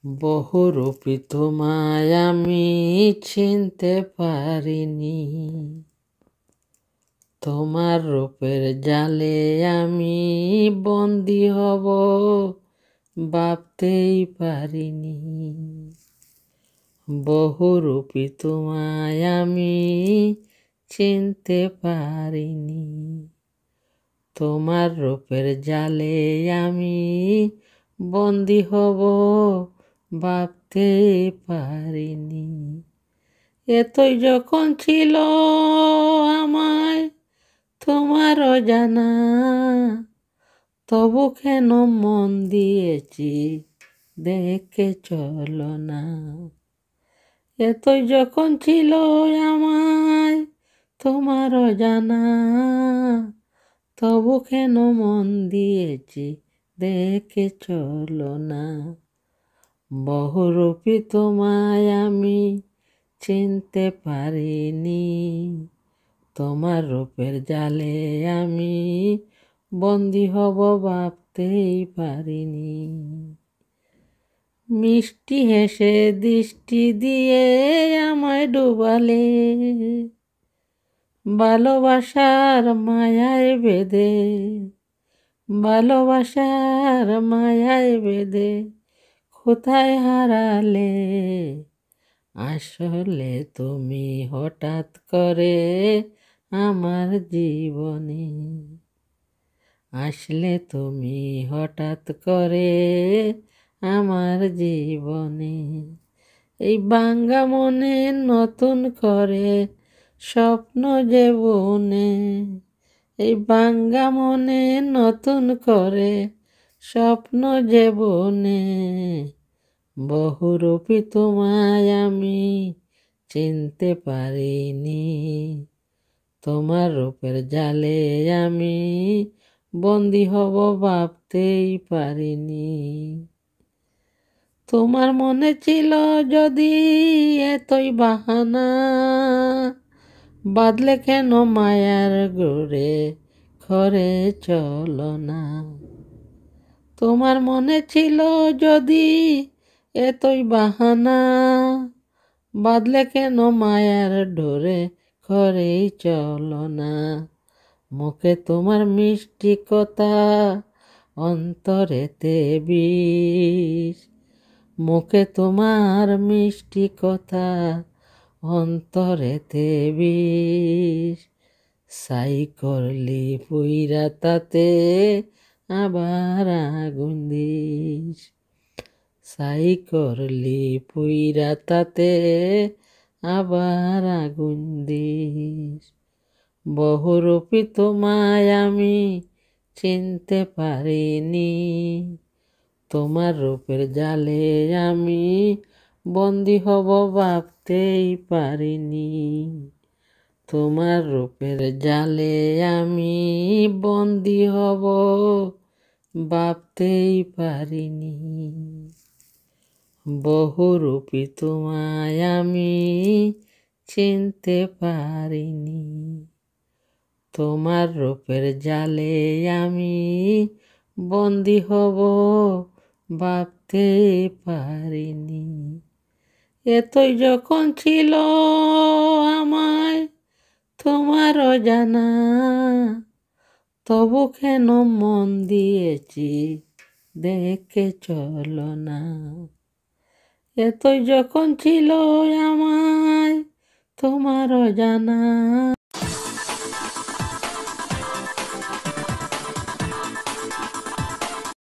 বহুরূপী তোমায় আমি চিনতে পারিনি, তোমার রূপের জালে আমি বন্দী হব ভাবতেই পারিনি। বহুরূপী তোমায় আমি চিনতে পারিনি, তোমার রূপের জালে আমি বন্দী হব ভাবতে পারিনি। এতই যখন ছিল আমায় তোমার অজানা, তবু কেন মন দিয়েছি দেখে চলো না। এতই যখন ছিল আমায় তোমার অজানা, তবু কেন মন দিয়েছি দেখে চলো না। বহুরূপী তোমায় আমি চিনতে পারিনি, তোমার রূপের জালে আমি বন্দী হব ভাবতেই পারিনি। মিষ্টি হেসে দৃষ্টি দিয়ে আমায় ডুবালে, ভালোবাসার মায়ায় বেঁধে, ভালোবাসার মায়ায় বেঁধে কোথায় হারালে। আসলে তুমি হঠাৎ করে আমার জীবনে, আসলে তুমি হঠাৎ করে আমার জীবনে। এই ভাঙ্গা মনে নতুন করে স্বপ্ন যে বুনে, এই ভাঙ্গা মনে নতুন করে স্বপ্ন যে বুনে। বহুরূপী তোমায় আমি চিনতে পারিনি, তোমার রূপের জালে আমি বন্দী হব ভাবতেই পারিনি। তোমার মনে ছিল যদি এতই বাহানা, বাদলে কেন মায়ার ঘরে ঘরে চলো না। তোমার মনে ছিল যদি এতই বাহানা, বাদলে কেন মায়ার ডোরে ঘরেই চলো না। মুখে তোমার মিষ্টি কথা অন্তরেতে বিষ, মুখে তোমার মিষ্টি কথা অন্তরেতে বিষ। সাই করলি পুইরা তাতে আবার আগুন দিস, সাই করলি পুইরা তাতে আবার আগুন দিস। বহুরূপী তোমায় আমি চিনতে পারিনি, তোমার রূপের জালে আমি বন্দী হব ভাবতেই পারিনি, তোমার রূপের জালে আমি বন্দী হব ভাবতেই পারিনি। বহুরূপী তোমায় আমি চিনতে পারিনি, তোমার রূপের জালে আমি বন্দী হব ভাবতে পারিনি। এতই যখন ছিল আমায় তোমার অজানা, তবু কেন মন দিয়েছি দেখে চলো না। এতই যখন ছিল আমায় তোমার অজানা।